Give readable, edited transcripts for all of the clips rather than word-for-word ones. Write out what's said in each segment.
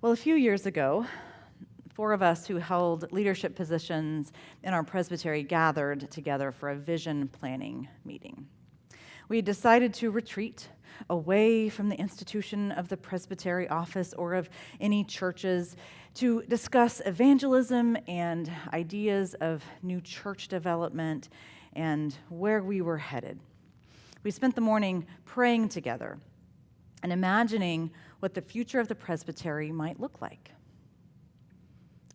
Well, a few years ago, four of us who held leadership positions in our presbytery gathered together for a vision planning meeting. We decided to retreat away from the institution of the presbytery office or of any churches to discuss evangelism and ideas of new church development and where we were headed. We spent the morning praying together and imagining what the future of the presbytery might look like.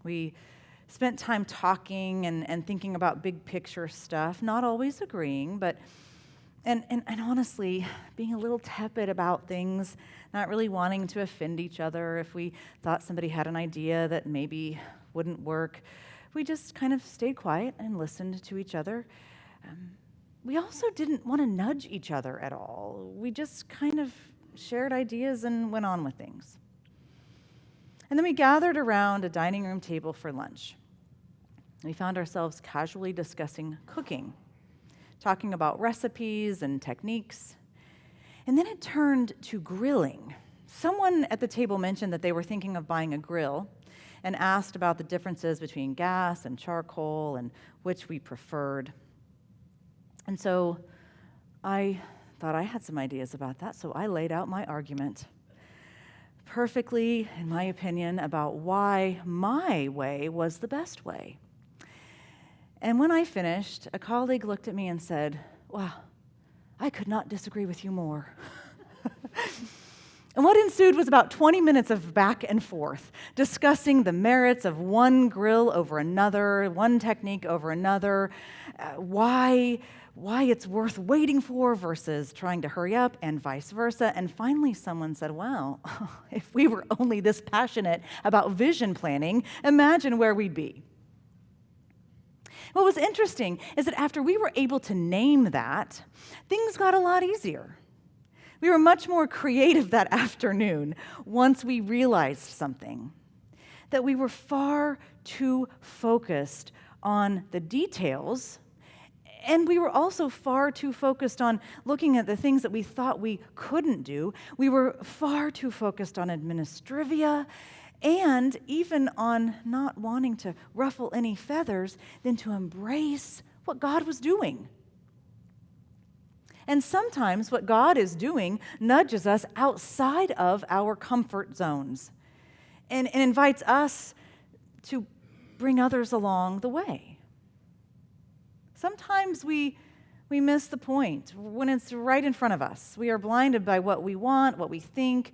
We spent time talking and thinking about big picture stuff, not always agreeing, but and honestly, being a little tepid about things, not really wanting to offend each other. If we thought somebody had an idea that maybe wouldn't work, we just kind of stayed quiet and listened to each other. We also didn't want to nudge each other at all. We just kind of shared ideas and went on with things. And then we gathered around a dining room table for lunch. We found ourselves casually discussing cooking, talking about recipes and techniques. And then it turned to grilling. Someone at the table mentioned that they were thinking of buying a grill and asked about the differences between gas and charcoal and which we preferred. And so I thought I had some ideas about that, so I laid out my argument perfectly, in my opinion, about why my way was the best way. And when I finished, a colleague looked at me and said, "Wow, I could not disagree with you more." And what ensued was about 20 minutes of back and forth, discussing the merits of one grill over another, one technique over another, why it's worth waiting for versus trying to hurry up, and vice versa. And finally, someone said, "Well, if we were only this passionate about vision planning, imagine where we'd be." What was interesting is that after we were able to name that, things got a lot easier. We were much more creative that afternoon once we realized something, that we were far too focused on the details, and we were also far too focused on looking at the things that we thought we couldn't do. We were far too focused on administrivia and even on not wanting to ruffle any feathers than to embrace what God was doing. And sometimes what God is doing nudges us outside of our comfort zones and invites us to bring others along the way. Sometimes we miss the point when it's right in front of us. We are blinded by what we want, what we think,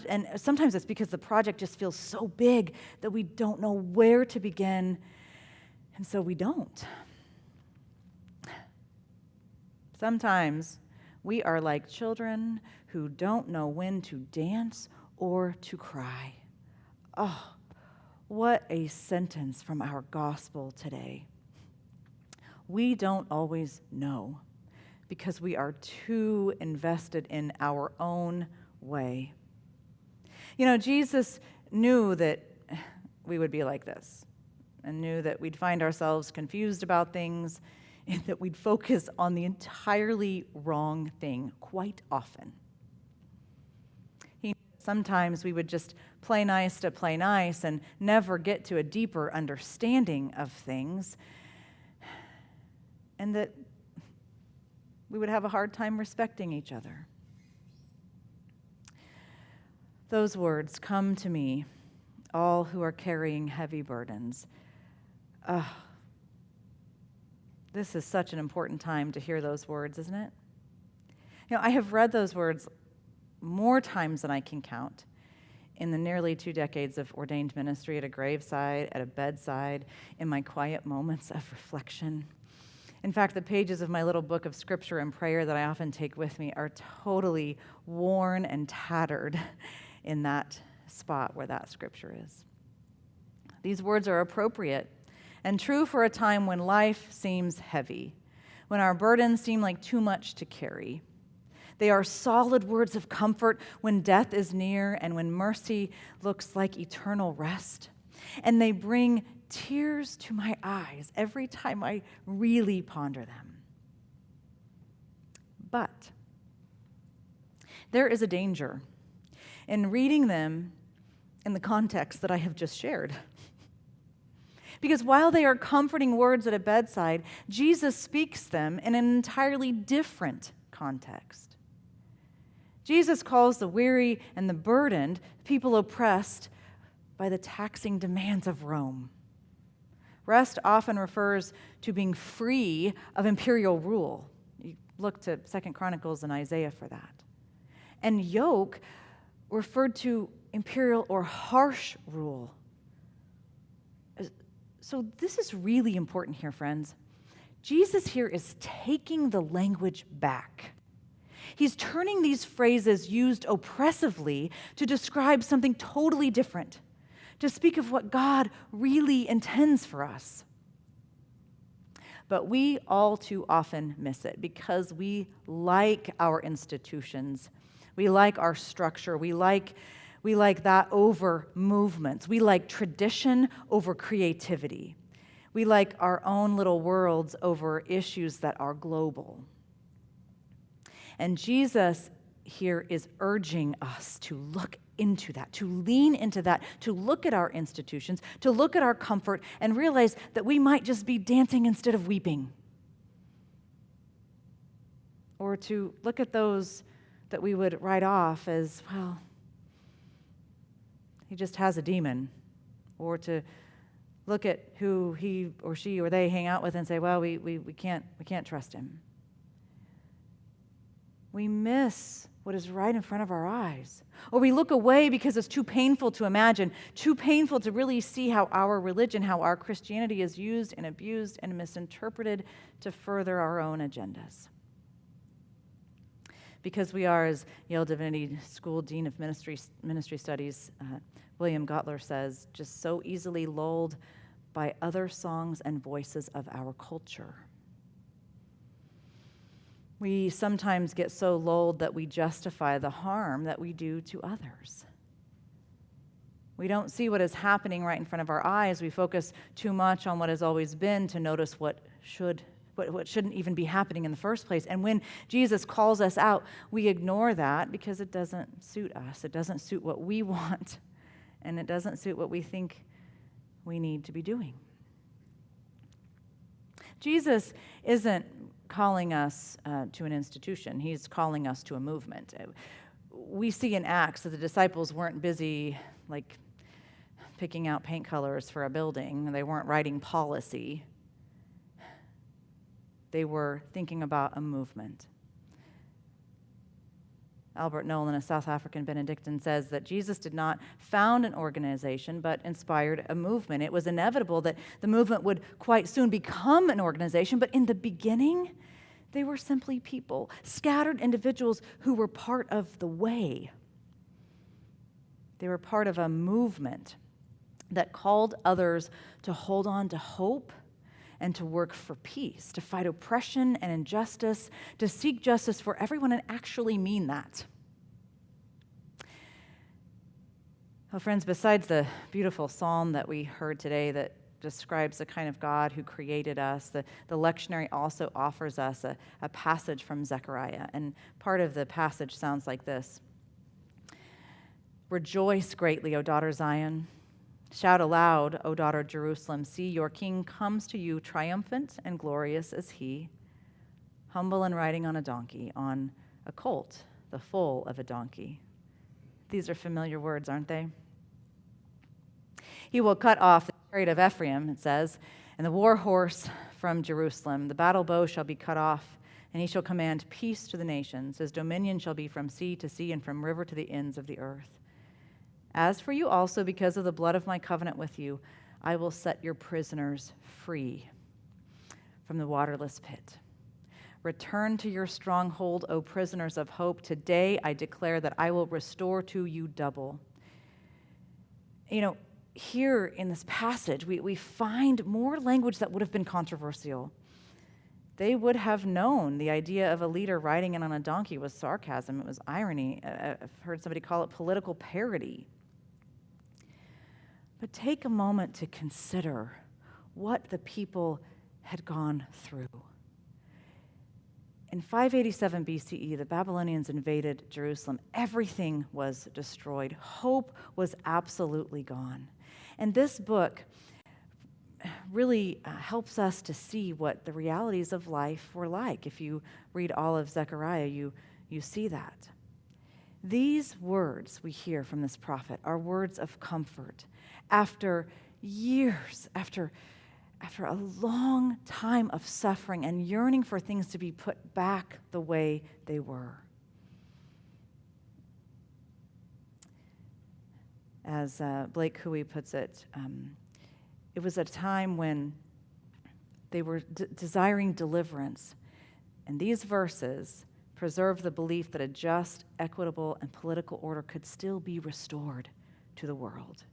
and sometimes it's because the project just feels so big that we don't know where to begin, and so we don't. Sometimes we are like children who don't know when to dance or to cry. Oh, what a sentence from our gospel today. We don't always know because we are too invested in our own way. You know, Jesus knew that we would be like this and knew that we'd find ourselves confused about things and that we'd focus on the entirely wrong thing quite often. Sometimes we would just play nice to play nice and never get to a deeper understanding of things, and that we would have a hard time respecting each other. Those words, "Come to me, all who are carrying heavy burdens." This is such an important time to hear those words, isn't it? You know, I have read those words more times than I can count in the nearly 2 decades of ordained ministry, at a graveside, at a bedside, in my quiet moments of reflection. In fact, the pages of my little book of scripture and prayer that I often take with me are totally worn and tattered in that spot where that scripture is. These words are appropriate and true for a time when life seems heavy, when our burdens seem like too much to carry. They are solid words of comfort when death is near and when mercy looks like eternal rest. And they bring tears to my eyes every time I really ponder them. But there is a danger in reading them in the context that I have just shared. Because while they are comforting words at a bedside, Jesus speaks them in an entirely different context. Jesus calls the weary and the burdened people oppressed by the taxing demands of Rome. Rest often refers to being free of imperial rule. You look to 2 Chronicles and Isaiah for that. And yoke referred to imperial or harsh rule. So this is really important here, friends. Jesus here is taking the language back. He's turning these phrases used oppressively to describe something totally different, to speak of what God really intends for us. But we all too often miss it because we like our institutions. We like our structure. We like that over movements. We like tradition over creativity. We like our own little worlds over issues that are global. And Jesus here is urging us to look into that, to lean into that, to look at our institutions, to look at our comfort, and realize that we might just be dancing instead of weeping. Or to look at those that we would write off as, well, he just has a demon. Or to look at who he or she or they hang out with and say, well, we can't trust him. We miss what is right in front of our eyes. Or we look away because it's too painful to imagine, too painful to really see how our religion, how our Christianity is used and abused and misinterpreted to further our own agendas. Because we are, as Yale Divinity School Dean of Ministry Studies, William Gottler says, just so easily lulled by other songs and voices of our culture. We sometimes get so lulled that we justify the harm that we do to others. We don't see what is happening right in front of our eyes. We focus too much on what has always been to notice what shouldn't even be happening in the first place. And when Jesus calls us out, we ignore that because it doesn't suit us. It doesn't suit what we want, and it doesn't suit what we think we need to be doing. Jesus isn't calling us to an institution. He's calling us to a movement. We see in Acts that the disciples weren't busy like picking out paint colors for a building. They weren't writing policy. They were thinking about a movement. Albert Nolan, a South African Benedictine, says that Jesus did not found an organization, but inspired a movement. It was inevitable that the movement would quite soon become an organization, but in the beginning, they were simply people, scattered individuals who were part of the way. They were part of a movement that called others to hold on to hope and to work for peace, to fight oppression and injustice, to seek justice for everyone and actually mean that. Well, friends, besides the beautiful psalm that we heard today that describes the kind of God who created us, the lectionary also offers us a passage from Zechariah, and part of the passage sounds like this. Rejoice greatly, O daughter Zion. Shout aloud, O daughter Jerusalem. See, your king comes to you triumphant and glorious as he, humble and riding on a donkey, on a colt, the foal of a donkey. These are familiar words, aren't they? He will cut off the chariot of Ephraim, it says, and the war horse from Jerusalem. The battle bow shall be cut off, and he shall command peace to the nations. His dominion shall be from sea to sea and from river to the ends of the earth. As for you also, because of the blood of my covenant with you, I will set your prisoners free from the waterless pit. Return to your stronghold, O prisoners of hope. Today I declare that I will restore to you double. Here in this passage, we find more language that would have been controversial. They would have known the idea of a leader riding in on a donkey was sarcasm. It was irony. I've heard somebody call it political parody. But take a moment to consider what the people had gone through. In 587 BCE, the Babylonians invaded Jerusalem. Everything was destroyed. Hope was absolutely gone. And this book really helps us to see what the realities of life were like. If you read all of Zechariah, you see that. These words we hear from this prophet are words of comfort after years, after a long time of suffering and yearning for things to be put back the way they were. As Blake Huey puts it, it was a time when they were desiring deliverance. And these verses preserve the belief that a just, equitable, and political order could still be restored to the world.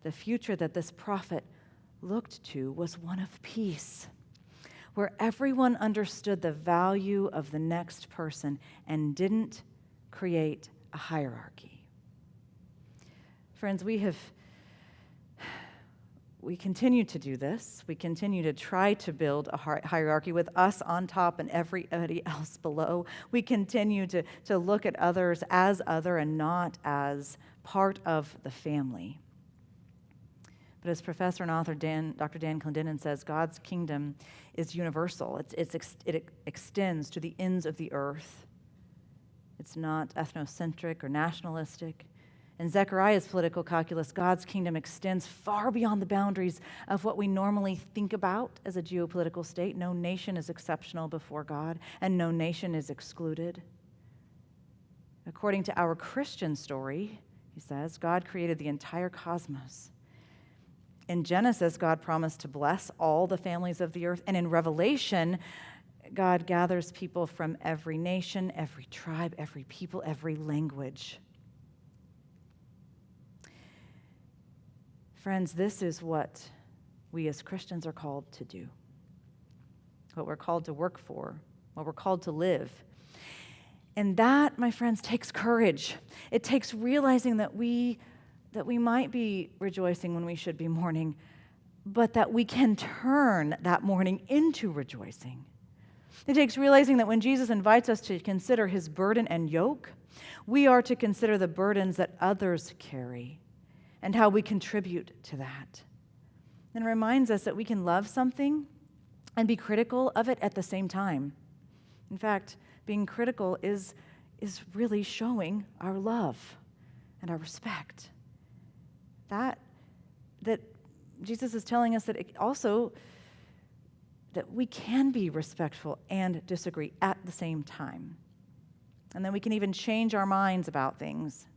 The future that this prophet looked to was one of peace, where everyone understood the value of the next person and didn't create a hierarchy. Friends, we continue to do this. We continue to try to build a hierarchy with us on top and everybody else below. We continue to look at others as other and not as part of the family. But as professor and author Dr. Dan Clendenin says, God's kingdom is universal. It extends to the ends of the earth. It's not ethnocentric or nationalistic. In Zechariah's political calculus, God's kingdom extends far beyond the boundaries of what we normally think about as a geopolitical state. No nation is exceptional before God, and no nation is excluded. According to our Christian story, he says, God created the entire cosmos. In Genesis, God promised to bless all the families of the earth. And in Revelation, God gathers people from every nation, every tribe, every people, every language. Friends, this is what we as Christians are called to do, what we're called to work for, what we're called to live. And that, my friends, takes courage. It takes realizing that we might be rejoicing when we should be mourning, but that we can turn that mourning into rejoicing. It takes realizing that when Jesus invites us to consider his burden and yoke, we are to consider the burdens that others carry and how we contribute to that. And it reminds us that we can love something and be critical of it at the same time. In fact, being critical is really showing our love and our respect. That Jesus is telling us that that we can be respectful and disagree at the same time. And then we can even change our minds about things.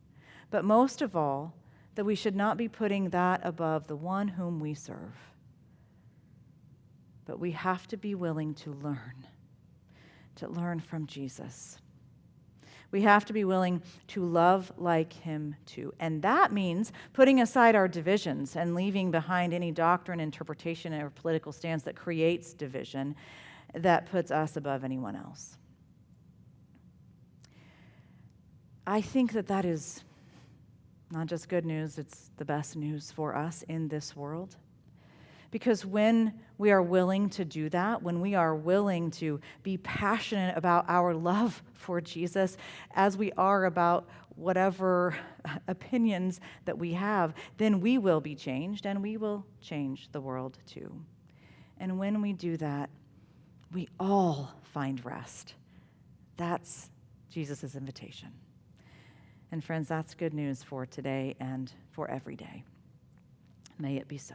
But most of all, that we should not be putting that above the one whom we serve. But we have to be willing to learn from Jesus. We have to be willing to love like him too. And that means putting aside our divisions and leaving behind any doctrine, interpretation, or political stance that creates division, that puts us above anyone else. I think that is not just good news, it's the best news for us in this world. Because when we are willing to do that, when we are willing to be passionate about our love for Jesus, as we are about whatever opinions that we have, then we will be changed and we will change the world too. And when we do that, we all find rest. That's Jesus' invitation. And friends, that's good news for today and for every day. May it be so.